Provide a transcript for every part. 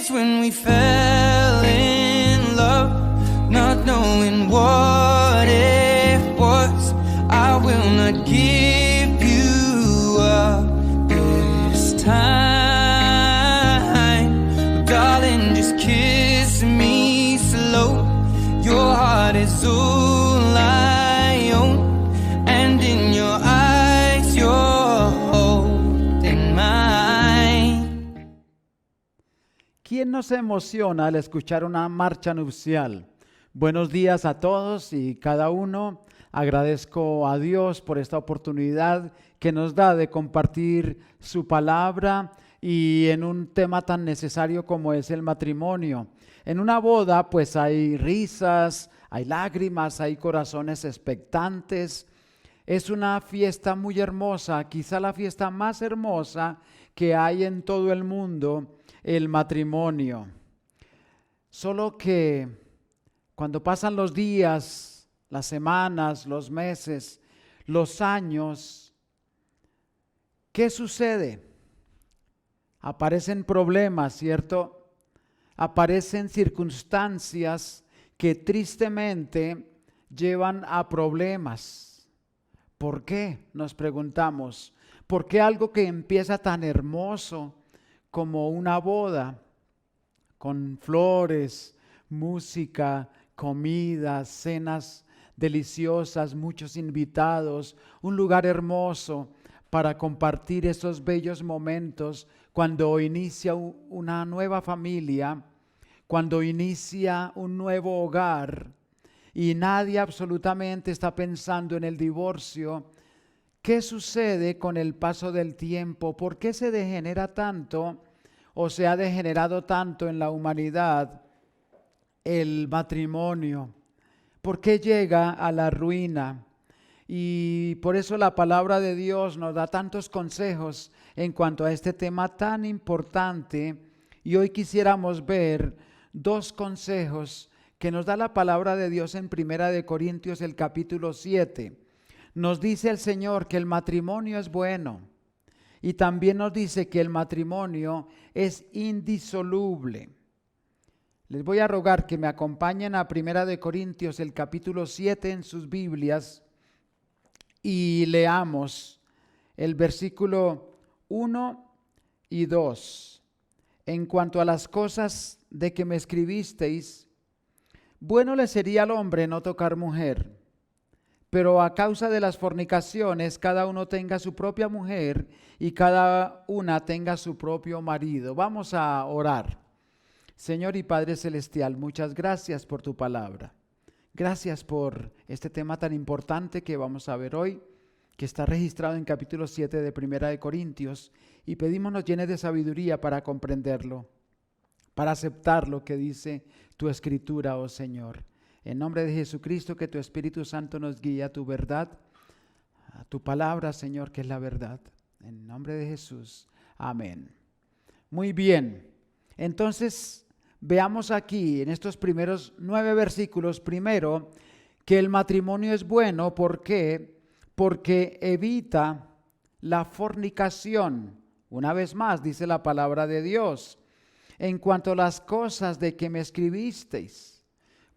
days when we fell in love, not knowing what it was. I will not give you up this time. Darling, just kiss me slow. Your heart is all I own, and in your eyes you're holding mine. ¿Quién no se emociona al escuchar una marcha nupcial? Buenos días a todos y cada uno. Agradezco a Dios por esta oportunidad que nos da de compartir su palabra y en un tema tan necesario como es el matrimonio. En una boda pues hay risas, hay lágrimas, hay corazones expectantes. Es una fiesta muy hermosa, quizá la fiesta más hermosa que hay en todo el mundo, el matrimonio. Solo que cuando pasan los días, las semanas, los meses, los años, ¿qué sucede? Aparecen problemas, ¿cierto? Aparecen circunstancias que tristemente llevan a problemas. ¿Por qué? Nos preguntamos. ¿Por qué algo que empieza tan hermoso como una boda, con flores, música, comida, cenas deliciosas, muchos invitados, un lugar hermoso para compartir esos bellos momentos cuando inicia una nueva familia, cuando inicia un nuevo hogar y nadie absolutamente está pensando en el divorcio? ¿Qué sucede con el paso del tiempo? ¿Por qué se degenera tanto o se ha degenerado tanto en la humanidad el matrimonio? ¿Por qué llega a la ruina? Y por eso la palabra de Dios nos da tantos consejos en cuanto a este tema tan importante. Y hoy quisiéramos ver dos consejos que nos da la palabra de Dios en Primera de Corintios, el capítulo 7. Nos dice el Señor que el matrimonio es bueno. Y también nos dice que el matrimonio es indisoluble. Les voy a rogar que me acompañen a Primera de Corintios, el capítulo 7 en sus Biblias y leamos el versículo 1 y 2. En cuanto a las cosas de que me escribisteis, bueno le sería al hombre no tocar mujer, pero a causa de las fornicaciones cada uno tenga su propia mujer y cada una tenga su propio marido. Vamos a orar. Señor y Padre Celestial, muchas gracias por tu palabra. Gracias por este tema tan importante que vamos a ver hoy, que está registrado en capítulo 7 de Primera de Corintios, y pedimos nos llenes de sabiduría para comprenderlo, para aceptar lo que dice tu Escritura, oh Señor. En nombre de Jesucristo, que tu Espíritu Santo nos guíe a tu verdad, a tu palabra, Señor, que es la verdad. En nombre de Jesús. Amén. Muy bien. Entonces, veamos aquí en estos primeros 9 versículos, primero, que el matrimonio es bueno. ¿Por qué? Porque evita la fornicación. Una vez más, dice la palabra de Dios. En cuanto a las cosas de que me escribisteis,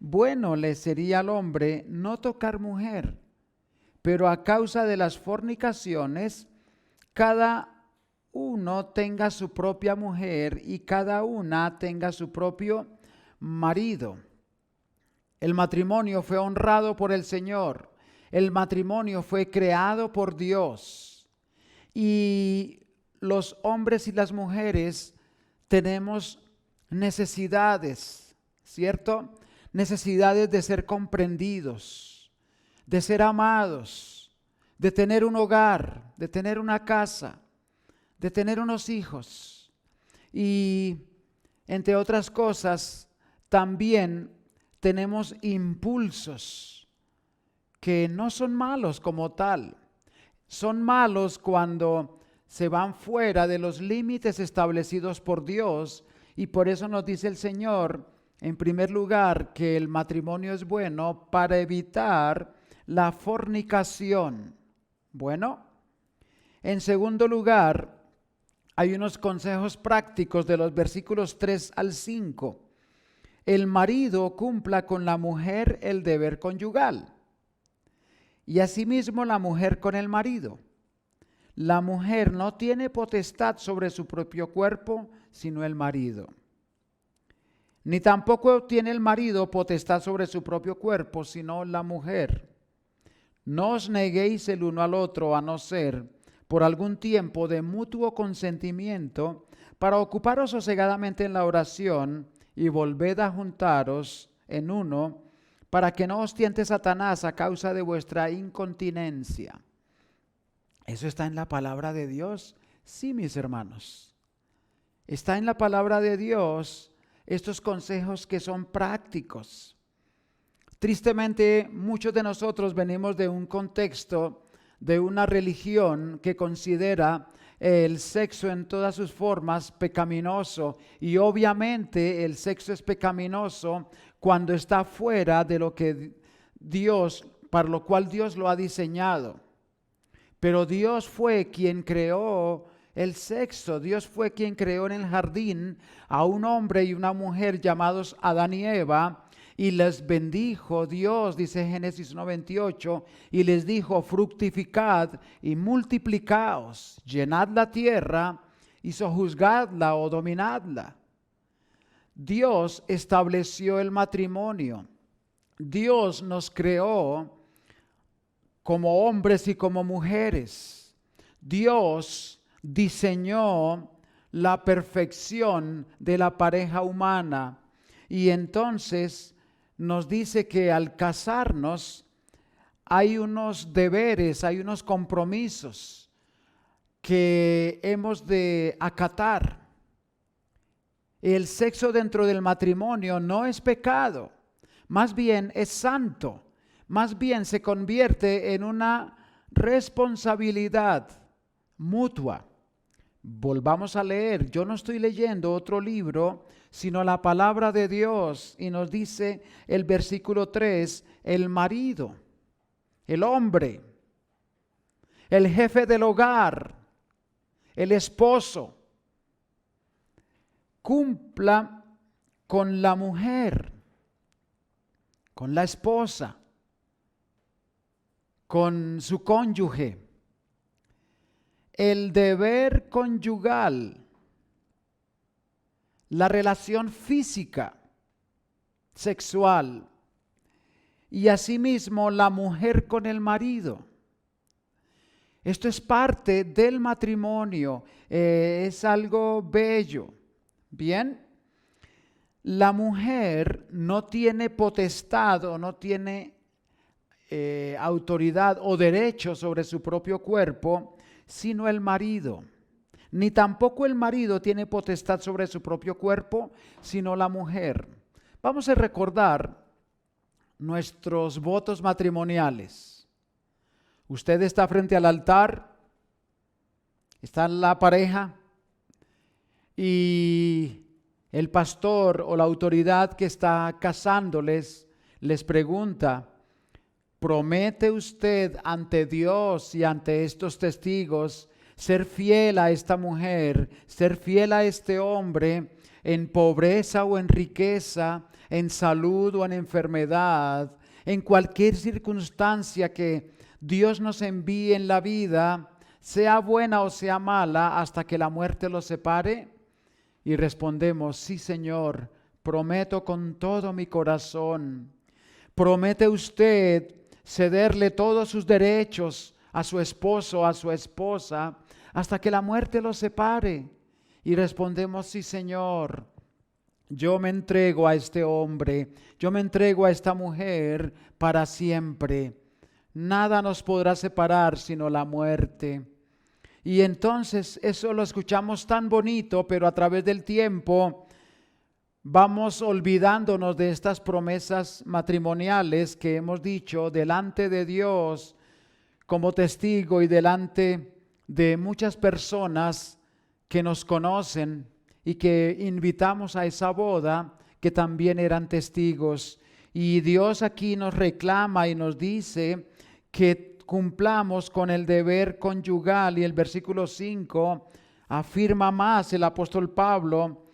bueno le sería al hombre no tocar mujer, pero a causa de las fornicaciones, cada uno tenga su propia mujer y cada una tenga su propio marido. El matrimonio fue honrado por el Señor. El matrimonio fue creado por Dios. Y los hombres y las mujeres tenemos necesidades, ¿cierto? Necesidades de ser comprendidos, de ser amados, de tener un hogar, de tener una casa, de tener unos hijos y, entre otras cosas, también tenemos impulsos que no son malos como tal. Son malos cuando se van fuera de los límites establecidos por Dios, y por eso nos dice el Señor, en primer lugar, que el matrimonio es bueno para evitar la fornicación. Bueno, en segundo lugar, hay unos consejos prácticos de los versículos 3 al 5. El marido cumpla con la mujer el deber conyugal, y asimismo la mujer con el marido. La mujer no tiene potestad sobre su propio cuerpo, sino el marido. Ni tampoco tiene el marido potestad sobre su propio cuerpo, sino la mujer. No os neguéis el uno al otro, a no ser por algún tiempo de mutuo consentimiento, para ocuparos sosegadamente en la oración, y volved a juntaros en uno, para que no os tiente Satanás a causa de vuestra incontinencia. ¿Eso está en la palabra de Dios? Sí, mis hermanos. Está en la palabra de Dios estos consejos que son prácticos. Tristemente, muchos de nosotros venimos de un contexto, de una religión que considera el sexo en todas sus formas pecaminoso, y obviamente el sexo es pecaminoso cuando está fuera de lo que Dios, para lo cual Dios lo ha diseñado. Pero Dios fue quien creó el sexo. Dios fue quien creó en el jardín a un hombre y una mujer llamados Adán y Eva, y les bendijo Dios, dice Génesis 1:28, y les dijo: fructificad y multiplicaos, llenad la tierra y sojuzgadla o dominadla. Dios estableció el matrimonio. Dios nos creó como hombres y como mujeres. Dios diseñó la perfección de la pareja humana, y entonces nos dice que al casarnos hay unos deberes, hay unos compromisos que hemos de acatar. El sexo dentro del matrimonio no es pecado, más bien es santo, más bien se convierte en una responsabilidad mutua. Volvamos a leer. Yo no estoy leyendo otro libro, sino la palabra de Dios, y nos dice el versículo 3, el marido, el hombre, el jefe del hogar, el esposo, cumpla con la mujer, con la esposa, con su cónyuge. El deber conyugal, la relación física, sexual, y asimismo la mujer con el marido. Esto es parte del matrimonio, es algo bello. Bien, la mujer no tiene potestad o no tiene autoridad o derecho sobre su propio cuerpo, sino el marido. Ni tampoco el marido tiene potestad sobre su propio cuerpo, sino la mujer. Vamos a recordar nuestros votos matrimoniales. Usted está frente al altar, está la pareja, y el pastor o la autoridad que está casándoles les pregunta: ¿promete usted ante Dios y ante estos testigos ser fiel a esta mujer, ser fiel a este hombre, en pobreza o en riqueza, en salud o en enfermedad, en cualquier circunstancia que Dios nos envíe en la vida, sea buena o sea mala, hasta que la muerte los separe? Y respondemos: sí, Señor, prometo con todo mi corazón. ¿Promete usted cederle todos sus derechos a su esposo, a su esposa, hasta que la muerte los separe? Y respondemos: sí, Señor, yo me entrego a este hombre, yo me entrego a esta mujer para siempre. Nada nos podrá separar sino la muerte. Y entonces eso lo escuchamos tan bonito, pero a través del tiempo vamos olvidándonos de estas promesas matrimoniales que hemos dicho delante de Dios como testigo y delante de muchas personas que nos conocen y que invitamos a esa boda, que también eran testigos. Y Dios aquí nos reclama y nos dice que cumplamos con el deber conyugal, y el versículo 5 afirma más el apóstol Pablo,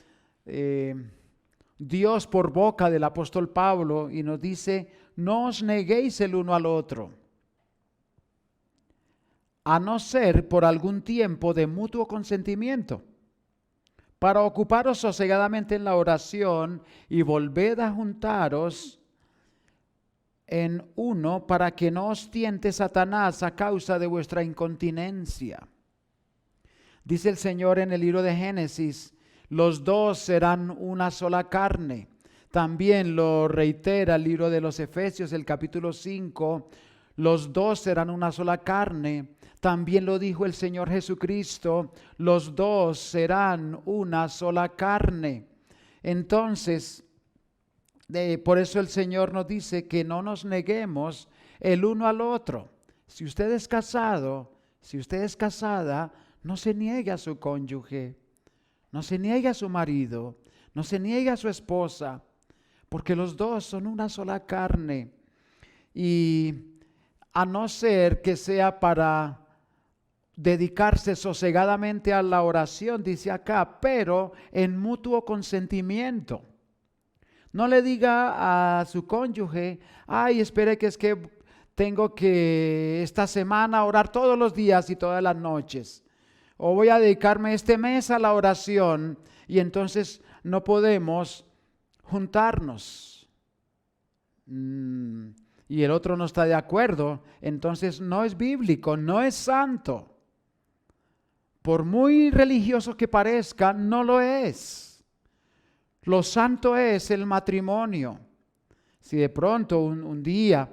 Dios por boca del apóstol Pablo, y nos dice: no os neguéis el uno al otro, a no ser por algún tiempo de mutuo consentimiento, para ocuparos sosegadamente en la oración, y volved a juntaros en uno, para que no os tiente Satanás a causa de vuestra incontinencia. Dice el Señor en el libro de Génesis: los dos serán una sola carne. También lo reitera el libro de los Efesios, el capítulo 5, los dos serán una sola carne. También lo dijo el Señor Jesucristo: los dos serán una sola carne. Entonces, por eso el Señor nos dice que no nos neguemos el uno al otro. Si usted es casado, si usted es casada, no se niegue a su cónyuge, no se niegue a su marido, no se niegue a su esposa, porque los dos son una sola carne. Y a no ser que sea para dedicarse sosegadamente a la oración, dice acá, pero en mutuo consentimiento. No le diga a su cónyuge: ay, espere que es que tengo que esta semana orar todos los días y todas las noches, o voy a dedicarme este mes a la oración y entonces no podemos juntarnos. Y el otro no está de acuerdo, entonces no es bíblico, no es santo. Por muy religioso que parezca, no lo es. Lo santo es el matrimonio. Si de pronto un día,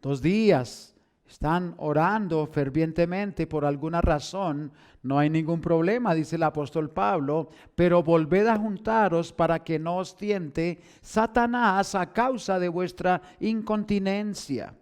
2 días, están orando fervientemente por alguna razón, no hay ningún problema, dice el apóstol Pablo, pero volved a juntaros para que no os tiente Satanás a causa de vuestra incontinencia.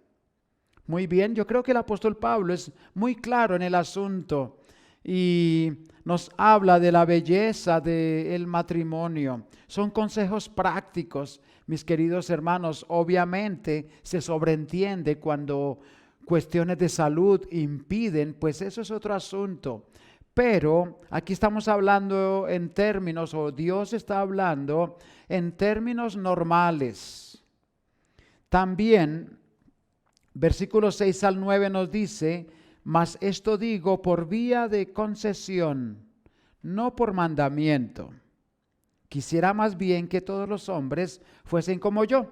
Muy bien, yo creo que el apóstol Pablo es muy claro en el asunto y nos habla de la belleza del matrimonio. Son consejos prácticos, mis queridos hermanos. Obviamente se sobreentiende cuando cuestiones de salud impiden, pues eso es otro asunto. Pero aquí estamos hablando en términos, o Dios está hablando en términos normales. También, versículos 6 al 9 nos dice: mas esto digo por vía de concesión, no por mandamiento. Quisiera más bien que todos los hombres fuesen como yo,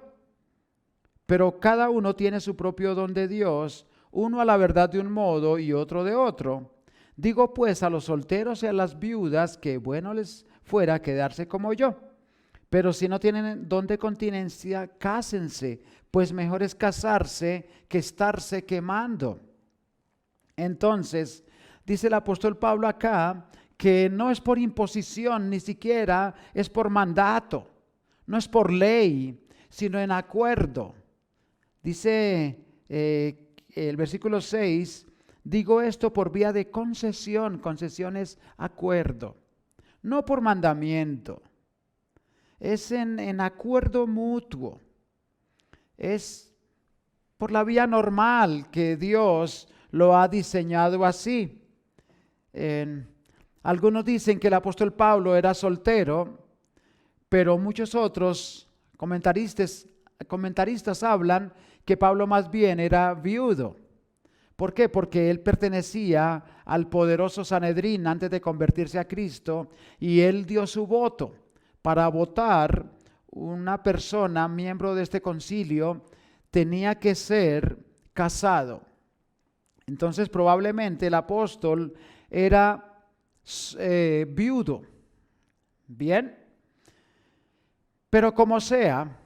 pero cada uno tiene su propio don de Dios, uno a la verdad de un modo y otro de otro. Digo pues a los solteros y a las viudas que bueno les fuera quedarse como yo. Pero si no tienen don de continencia, cásense, pues mejor es casarse que estarse quemando. Entonces, dice el apóstol Pablo acá que no es por imposición, ni siquiera es por mandato, no es por ley, sino en acuerdo. Dice el versículo 6, digo esto por vía de concesión. Concesión es acuerdo, no por mandamiento. Es en acuerdo mutuo. Es por la vía normal que Dios lo ha diseñado así. Algunos dicen que el apóstol Pablo era soltero, pero muchos otros comentaristas hablan que Pablo más bien era viudo. ¿Por qué? Porque él pertenecía al poderoso Sanedrín antes de convertirse a Cristo, y él dio su voto. Para votar, una persona, miembro de este concilio, tenía que ser casado. Entonces probablemente el apóstol era viudo. Bien, pero como sea,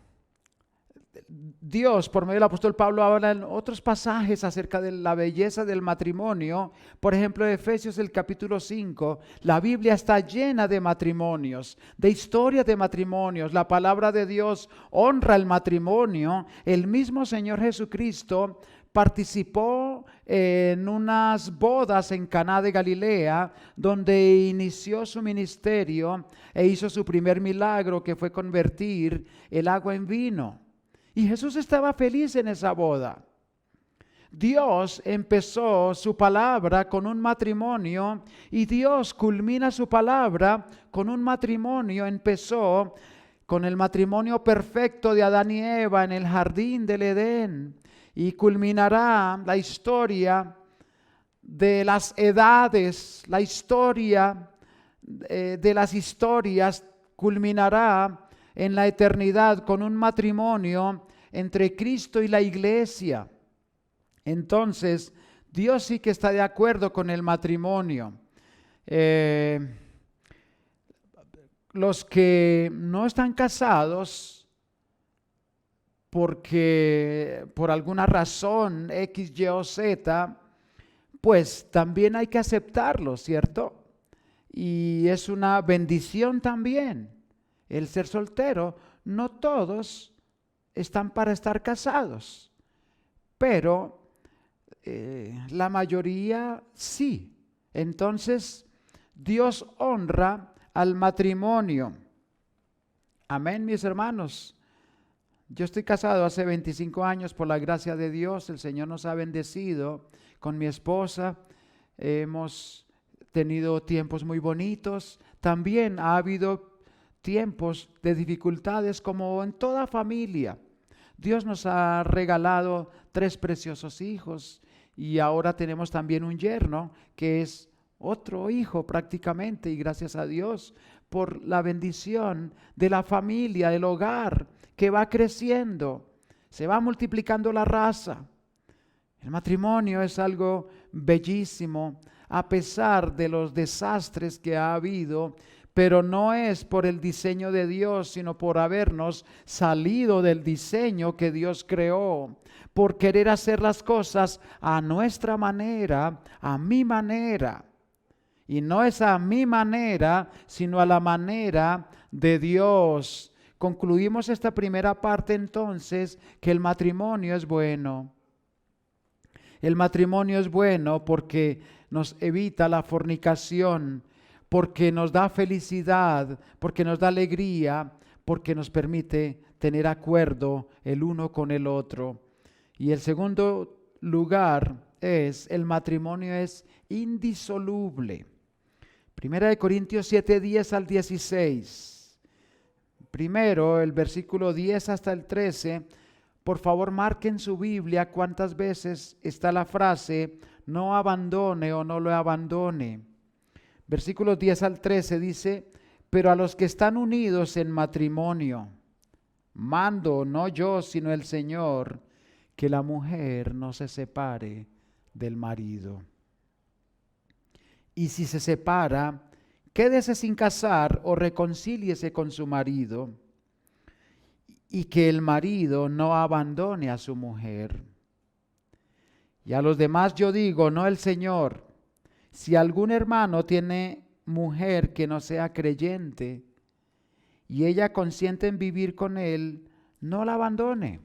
Dios, por medio del apóstol Pablo, habla en otros pasajes acerca de la belleza del matrimonio. Por ejemplo, en Efesios el capítulo 5, la Biblia está llena de matrimonios, de historias de matrimonios. La palabra de Dios honra el matrimonio. El mismo Señor Jesucristo participó en unas bodas en Caná de Galilea, donde inició su ministerio e hizo su primer milagro, que fue convertir el agua en vino. Y Jesús estaba feliz en esa boda. Dios empezó su palabra con un matrimonio y Dios culmina su palabra con un matrimonio. Empezó con el matrimonio perfecto de Adán y Eva en el jardín del Edén y culminará la historia de las edades, la historia de las historias culminará en la eternidad con un matrimonio entre Cristo y la iglesia. Entonces, Dios sí que está de acuerdo con el matrimonio. Los que no están casados porque por alguna razón X, Y o Z, pues también hay que aceptarlo, ¿cierto? Y es una bendición también el ser soltero. No todos están para estar casados, pero la mayoría sí. Entonces, Dios honra al matrimonio. Amén, mis hermanos. Yo estoy casado hace 25 años por la gracia de Dios. El Señor nos ha bendecido con mi esposa. Hemos tenido tiempos muy bonitos. También ha habido tiempos de dificultades como en toda familia. Dios nos ha regalado 3 preciosos hijos y ahora tenemos también un yerno que es otro hijo prácticamente, y gracias a Dios por la bendición de la familia, del hogar que va creciendo, se va multiplicando la raza. El matrimonio es algo bellísimo a pesar de los desastres que ha habido, pero no es por el diseño de Dios, sino por habernos salido del diseño que Dios creó, por querer hacer las cosas a nuestra manera, a mi manera. Y no es a mi manera, sino a la manera de Dios. Concluimos esta primera parte entonces, que el matrimonio es bueno. El matrimonio es bueno porque nos evita la fornicación, porque nos da felicidad, porque nos da alegría, porque nos permite tener acuerdo el uno con el otro. Y el segundo lugar es, el matrimonio es indisoluble. Primera de Corintios 7, 10 al 16. Primero, el versículo 10 hasta el 13. Por favor, marquen su Biblia cuántas veces está la frase no abandone o no lo abandone. Versículos 10 al 13 dice: pero a los que están unidos en matrimonio, mando, no yo, sino el Señor, que la mujer no se separe del marido. Y si se separa, quédese sin casar o reconcíliese con su marido, y que el marido no abandone a su mujer. Y a los demás yo digo, no el Señor: si algún hermano tiene mujer que no sea creyente y ella consiente en vivir con él, no la abandone.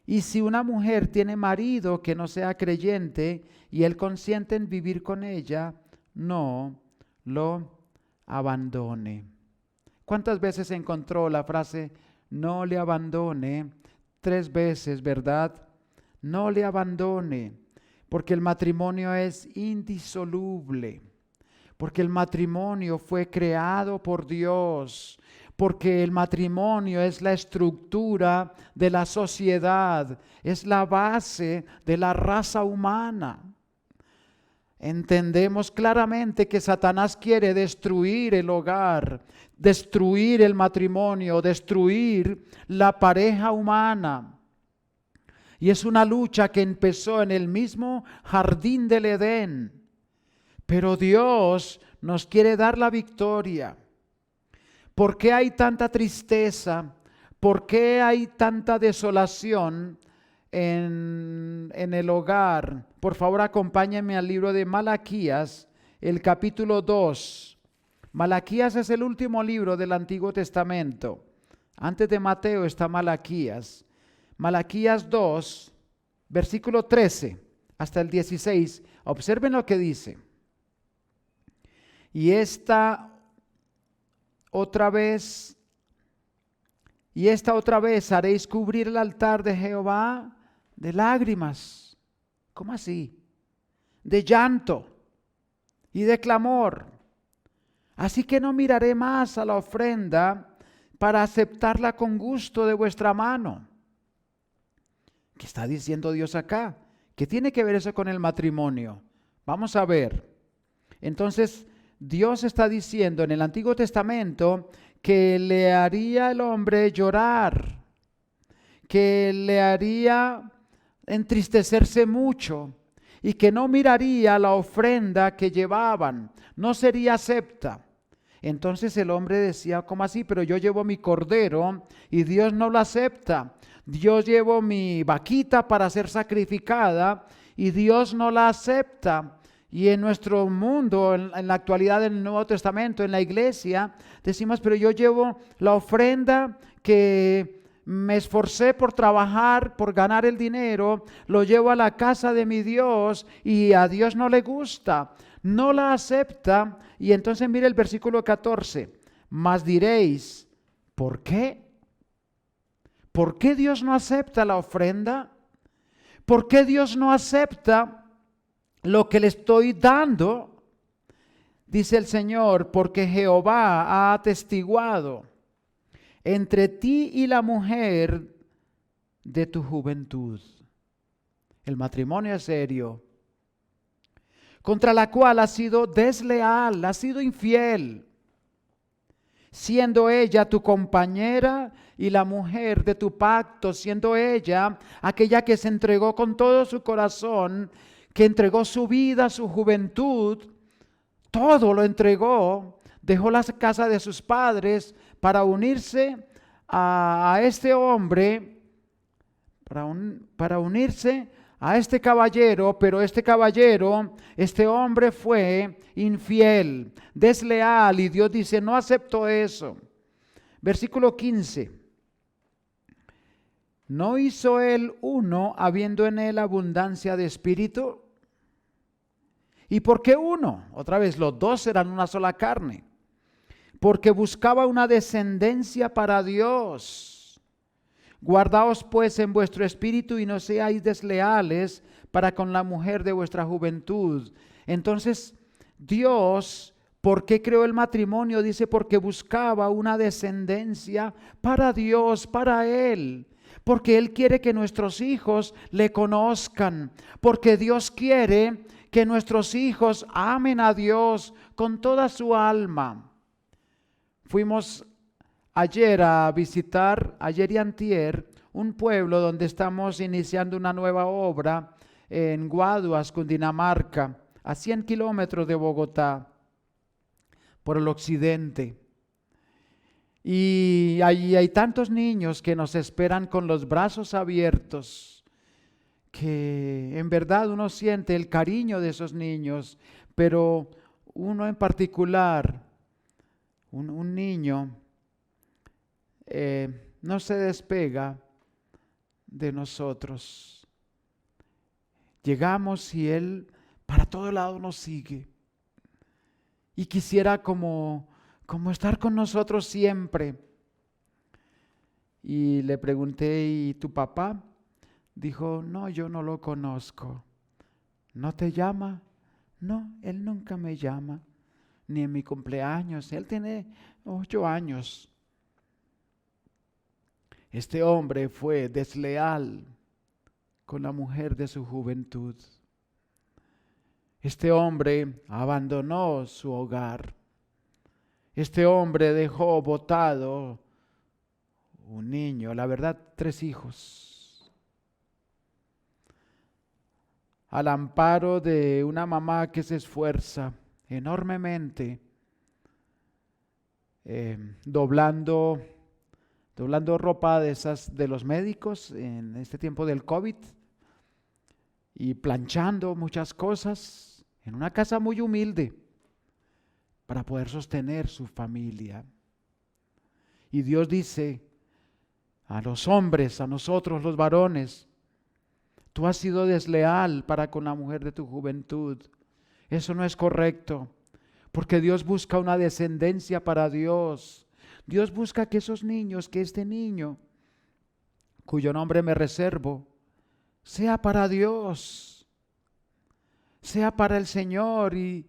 Y si una mujer tiene marido que no sea creyente y él consiente en vivir con ella, no lo abandone. ¿Cuántas veces encontró la frase no le abandone? 3 veces, ¿verdad? No le abandone, porque el matrimonio es indisoluble, porque el matrimonio fue creado por Dios, porque el matrimonio es la estructura de la sociedad, es la base de la raza humana. Entendemos claramente que Satanás quiere destruir el hogar, destruir el matrimonio, destruir la pareja humana. Y es una lucha que empezó en el mismo jardín del Edén. Pero Dios nos quiere dar la victoria. ¿Por qué hay tanta tristeza? ¿Por qué hay tanta desolación en el hogar? Por favor, acompáñenme al libro de Malaquías, el capítulo 2. Malaquías es el último libro del Antiguo Testamento. Antes de Mateo está Malaquías. Malaquías 2, versículo 13 hasta el 16. Observen lo que dice. Y esta otra vez haréis cubrir el altar de Jehová de lágrimas. ¿Cómo así? De llanto y de clamor. Así que no miraré más a la ofrenda para aceptarla con gusto de vuestra mano. ¿Qué está diciendo Dios acá? ¿Qué tiene que ver eso con el matrimonio? Vamos a ver. Entonces, Dios está diciendo en el Antiguo Testamento que le haría al hombre llorar, que le haría entristecerse mucho y que no miraría la ofrenda que llevaban, no sería acepta. Entonces el hombre decía, ¿cómo así? Pero yo llevo mi cordero y Dios no lo acepta. Yo llevo mi vaquita para ser sacrificada y Dios no la acepta. Y en nuestro mundo, en la actualidad del Nuevo Testamento, en la iglesia, decimos, pero yo llevo la ofrenda que me esforcé por trabajar, por ganar el dinero, lo llevo a la casa de mi Dios y a Dios no le gusta, no la acepta. Y entonces mire el versículo 14, mas diréis, ¿por qué? ¿Por qué Dios no acepta la ofrenda? ¿Por qué Dios no acepta lo que le estoy dando? Dice el Señor, porque Jehová ha atestiguado entre ti y la mujer de tu juventud. El matrimonio es serio, contra la cual has sido desleal, has sido infiel, siendo ella tu compañera y la mujer de tu pacto, siendo ella aquella que se entregó con todo su corazón, que entregó su vida, su juventud, todo lo entregó, dejó la casa de sus padres para unirse a este hombre, para unirse a este caballero, pero este hombre fue infiel, desleal, y Dios dice, no acepto eso. Versículo 15. ¿No hizo él uno habiendo en él abundancia de espíritu? ¿Y por qué uno? Otra vez, los dos eran una sola carne. Porque buscaba una descendencia para Dios. Guardaos pues en vuestro espíritu y no seáis desleales para con la mujer de vuestra juventud. Entonces, Dios, ¿por qué creó el matrimonio? Dice, porque buscaba una descendencia para Dios, para Él. Porque Él quiere que nuestros hijos le conozcan. Porque Dios quiere que nuestros hijos amen a Dios con toda su alma. Fuimos ayer a visitar, ayer y antier, un pueblo donde estamos iniciando una nueva obra en Guaduas, Cundinamarca, a 100 kilómetros de Bogotá, por el occidente. Y allí hay tantos niños que nos esperan con los brazos abiertos, que en verdad uno siente el cariño de esos niños, pero uno en particular, un niño, no se despega de nosotros. Llegamos y él para todo lado nos sigue y quisiera como estar con nosotros siempre. Y le pregunté, ¿y tu papá? Dijo, no, yo no lo conozco. ¿No te llama? No, él nunca me llama, ni en mi cumpleaños. Él tiene 8 años. Este hombre fue desleal con la mujer de su juventud. Este hombre abandonó su hogar. Este hombre dejó botado un niño, la verdad, 3 hijos, al amparo de una mamá que se esfuerza enormemente, doblando ropa de esas de los médicos en este tiempo del COVID y planchando muchas cosas en una casa muy humilde para poder sostener su familia. Y Dios dice a los hombres, a nosotros los varones, tú has sido desleal para con la mujer de tu juventud. Eso no es correcto, porque Dios busca una descendencia para Dios. Dios busca que esos niños, que este niño, cuyo nombre me reservo, sea para Dios, sea para el Señor y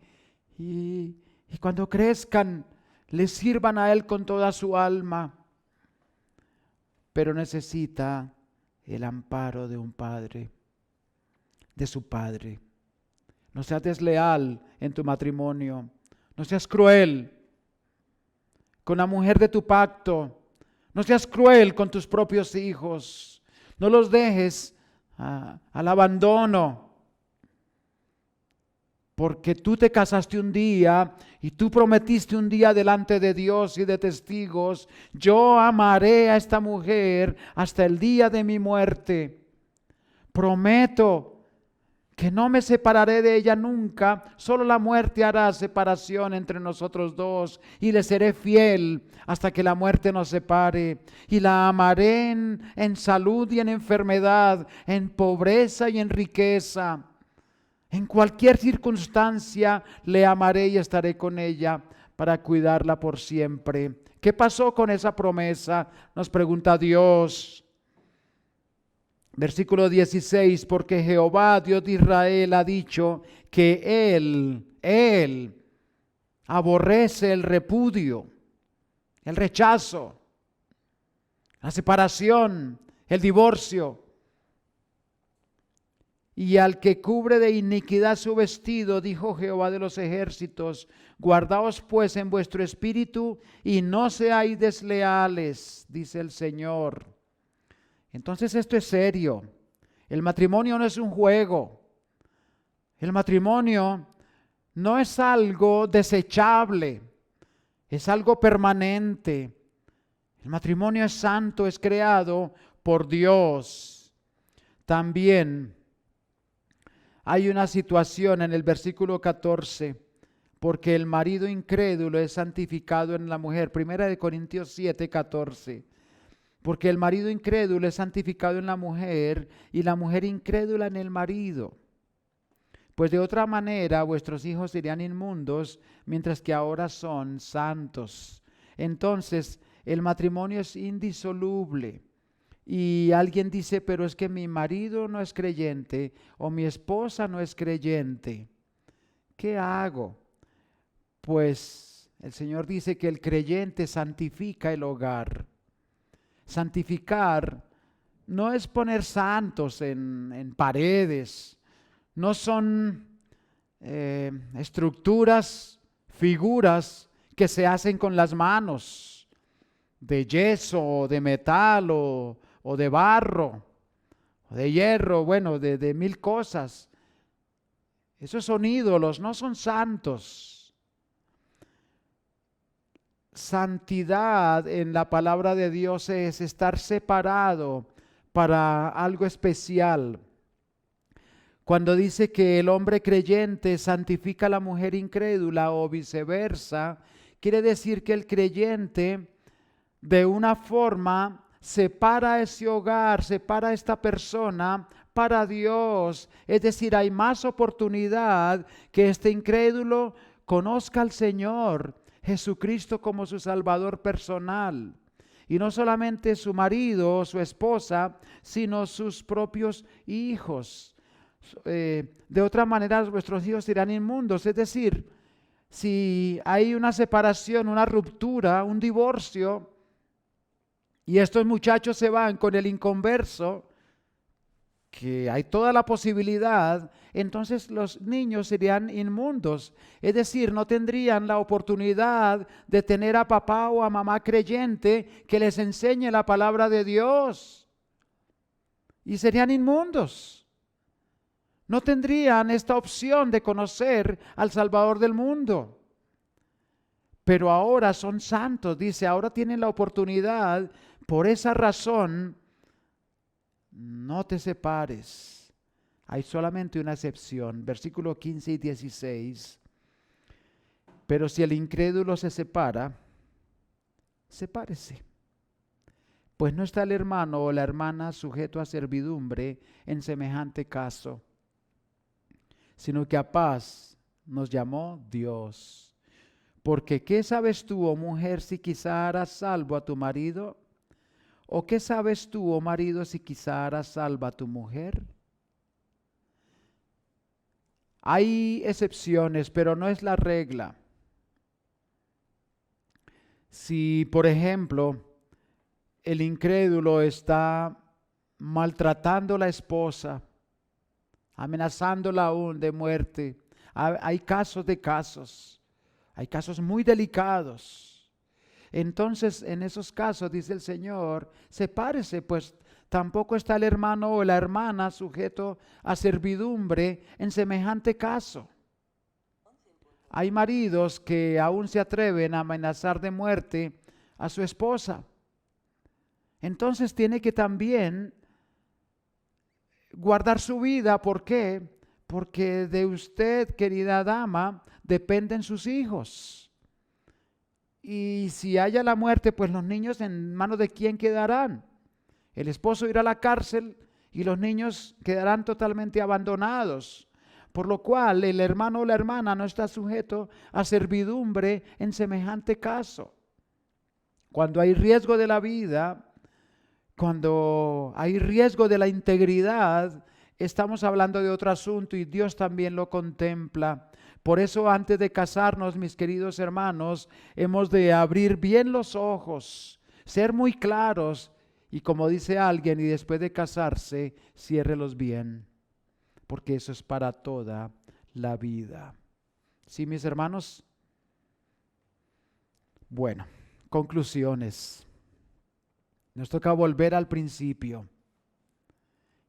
cuando crezcan, le sirvan a Él con toda su alma. Pero necesita el amparo de un padre, de su padre. No seas desleal en tu matrimonio. No seas cruel con la mujer de tu pacto. No seas cruel con tus propios hijos. No los dejes al abandono. Porque tú te casaste un día y tú prometiste un día delante de Dios y de testigos: yo amaré a esta mujer hasta el día de mi muerte. Prometo que no me separaré de ella nunca, solo la muerte hará separación entre nosotros dos, y le seré fiel hasta que la muerte nos separe, y la amaré en salud y en enfermedad, en pobreza y en riqueza. En cualquier circunstancia le amaré y estaré con ella para cuidarla por siempre. ¿Qué pasó con esa promesa?, nos pregunta Dios. Versículo 16, porque Jehová, Dios de Israel, ha dicho que Él aborrece el repudio, el rechazo, la separación, el divorcio. Y al que cubre de iniquidad su vestido, dijo Jehová de los ejércitos: guardaos pues en vuestro espíritu y no seáis desleales, dice el Señor. Entonces esto es serio. El matrimonio no es un juego. El matrimonio no es algo desechable, es algo permanente. El matrimonio es santo, es creado por Dios. También hay una situación en el versículo 14, porque el marido incrédulo es santificado en la mujer. Primera de Corintios 7, 14. Porque el marido incrédulo es santificado en la mujer y la mujer incrédula en el marido. Pues de otra manera vuestros hijos serían inmundos, mientras que ahora son santos. Entonces el matrimonio es indisoluble. Y alguien dice: pero es que mi marido no es creyente o mi esposa no es creyente. ¿Qué hago? Pues el Señor dice que el creyente santifica el hogar. Santificar no es poner santos en paredes, no son estructuras, figuras que se hacen con las manos, de yeso o de metal o de barro o de hierro, bueno, de mil cosas. Esos son ídolos, no son santos. Santidad en la palabra de Dios es estar separado para algo especial. Cuando dice que el hombre creyente santifica a la mujer incrédula o viceversa, quiere decir que el creyente de una forma separa ese hogar, separa a esta persona para Dios. Es decir, hay más oportunidad que este incrédulo conozca al Señor Jesucristo como su Salvador personal. Y no solamente su marido o su esposa, sino sus propios hijos. De otra manera, vuestros hijos serán inmundos. Es decir, si hay una separación, una ruptura, un divorcio, y estos muchachos se van con el inconverso, que hay toda la posibilidad, entonces los niños serían inmundos. Es decir, no tendrían la oportunidad de tener a papá o a mamá creyente que les enseñe la palabra de Dios. Y serían inmundos. No tendrían esta opción de conocer al Salvador del mundo. Pero ahora son santos, dice, ahora tienen la oportunidad. Por esa razón, no te separes. Hay solamente una excepción, versículos 15 y 16. Pero si el incrédulo se separa, sepárese. Pues no está el hermano o la hermana sujeto a servidumbre en semejante caso, sino que a paz nos llamó Dios. Porque ¿qué sabes tú, oh mujer, si quizá harás salvo a tu marido? ¿O qué sabes tú, oh marido, si quizá harás salvo a tu mujer? Hay excepciones, pero no es la regla. Si, por ejemplo, el incrédulo está maltratando a la esposa, amenazándola aún de muerte, hay casos de casos, hay casos muy delicados. Entonces, en esos casos, dice el Señor, sepárese, pues tampoco está el hermano o la hermana sujeto a servidumbre en semejante caso. Hay maridos que aún se atreven a amenazar de muerte a su esposa. Entonces tiene que también guardar su vida. ¿Por qué? Porque de usted, querida dama, dependen sus hijos. Y si haya la muerte, pues los niños en manos de quién quedarán. El esposo irá a la cárcel y los niños quedarán totalmente abandonados. Por lo cual el hermano o la hermana no está sujeto a servidumbre en semejante caso. Cuando hay riesgo de la vida, cuando hay riesgo de la integridad, estamos hablando de otro asunto y Dios también lo contempla. Por eso, antes de casarnos, mis queridos hermanos, hemos de abrir bien los ojos, ser muy claros y, como dice alguien, y después de casarse, ciérrelos bien, porque eso es para toda la vida. ¿Sí, mis hermanos? Bueno, conclusiones. Nos toca volver al principio.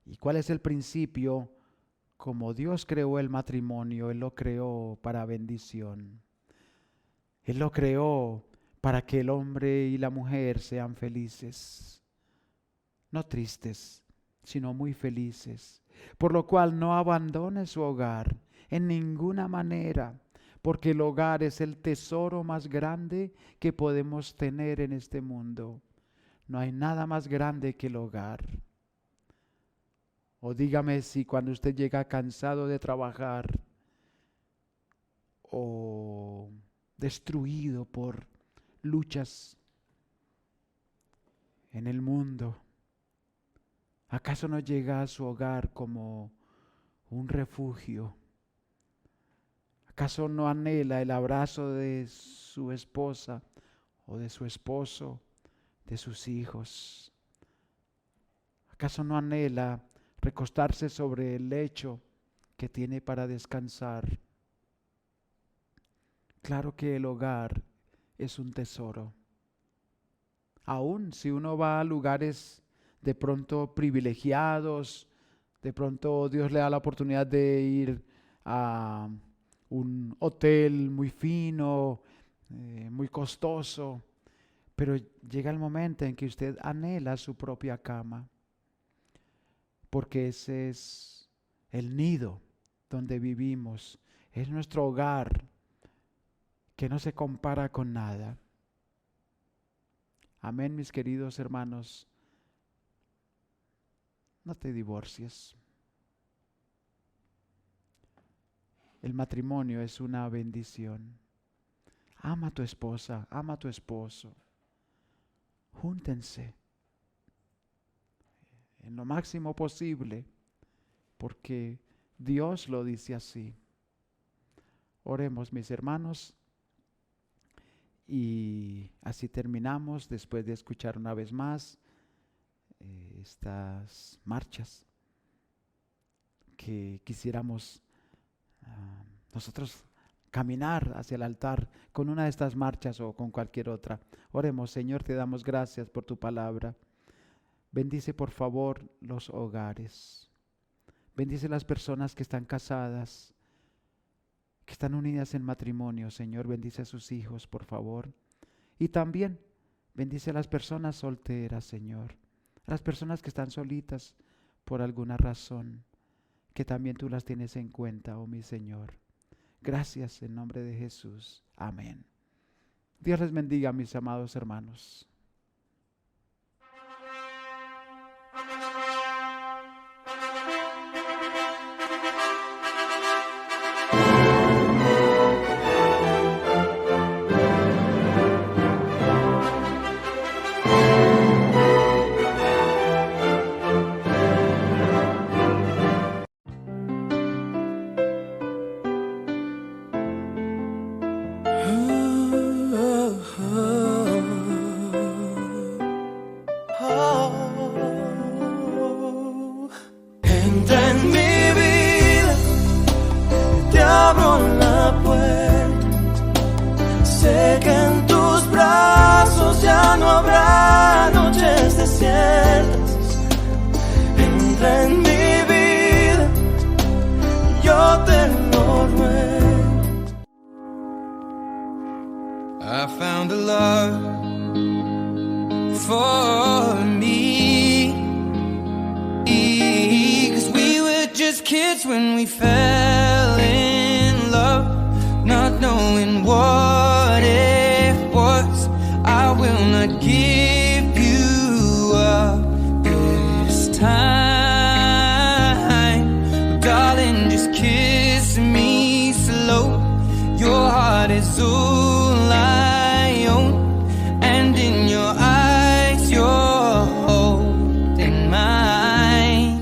¿Y cuál es el principio? Como Dios creó el matrimonio, Él lo creó para bendición. Él lo creó para que el hombre y la mujer sean felices. No tristes, sino muy felices. Por lo cual no abandone su hogar en ninguna manera, porque el hogar es el tesoro más grande que podemos tener en este mundo. No hay nada más grande que el hogar. O dígame si cuando usted llega cansado de trabajar o destruido por luchas en el mundo, ¿acaso no llega a su hogar como un refugio? ¿Acaso no anhela el abrazo de su esposa o de su esposo, de sus hijos? ¿Acaso no anhela recostarse sobre el lecho que tiene para descansar? Claro que el hogar es un tesoro. Aún si uno va a lugares de pronto privilegiados, de pronto Dios le da la oportunidad de ir a un hotel muy fino, muy costoso, pero llega el momento en que usted anhela su propia cama, porque ese es el nido donde vivimos, es nuestro hogar que no se compara con nada. Amén, mis queridos hermanos. No te divorcies. El matrimonio es una bendición. Ama a tu esposa, ama a tu esposo. Júntense en lo máximo posible, porque Dios lo dice así. Oremos, mis hermanos, y así terminamos después de escuchar una vez más estas marchas que quisiéramos nosotros caminar hacia el altar con una de estas marchas o con cualquier otra. Oremos. Señor, te damos gracias por tu palabra. Bendice por favor los hogares. Bendice las personas que están casadas, que están unidas en matrimonio. Señor, bendice a sus hijos, por favor. Y también bendice a las personas solteras, Señor. A las personas que están solitas por alguna razón, que también tú las tienes en cuenta, oh mi Señor. Gracias en nombre de Jesús. Amén. Dios les bendiga, mis amados hermanos. sientas, entra en mi vida, yo te lo ruego. I found a love for me, 'cause we were just kids when we fell in love, not knowing what it was. I will not give you up this time, darling, just kiss me slow. Your heart is all I own, and in your eyes you're holding mine.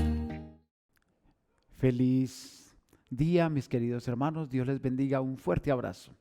Feliz día, mis queridos hermanos. Dios les bendiga. Un fuerte abrazo.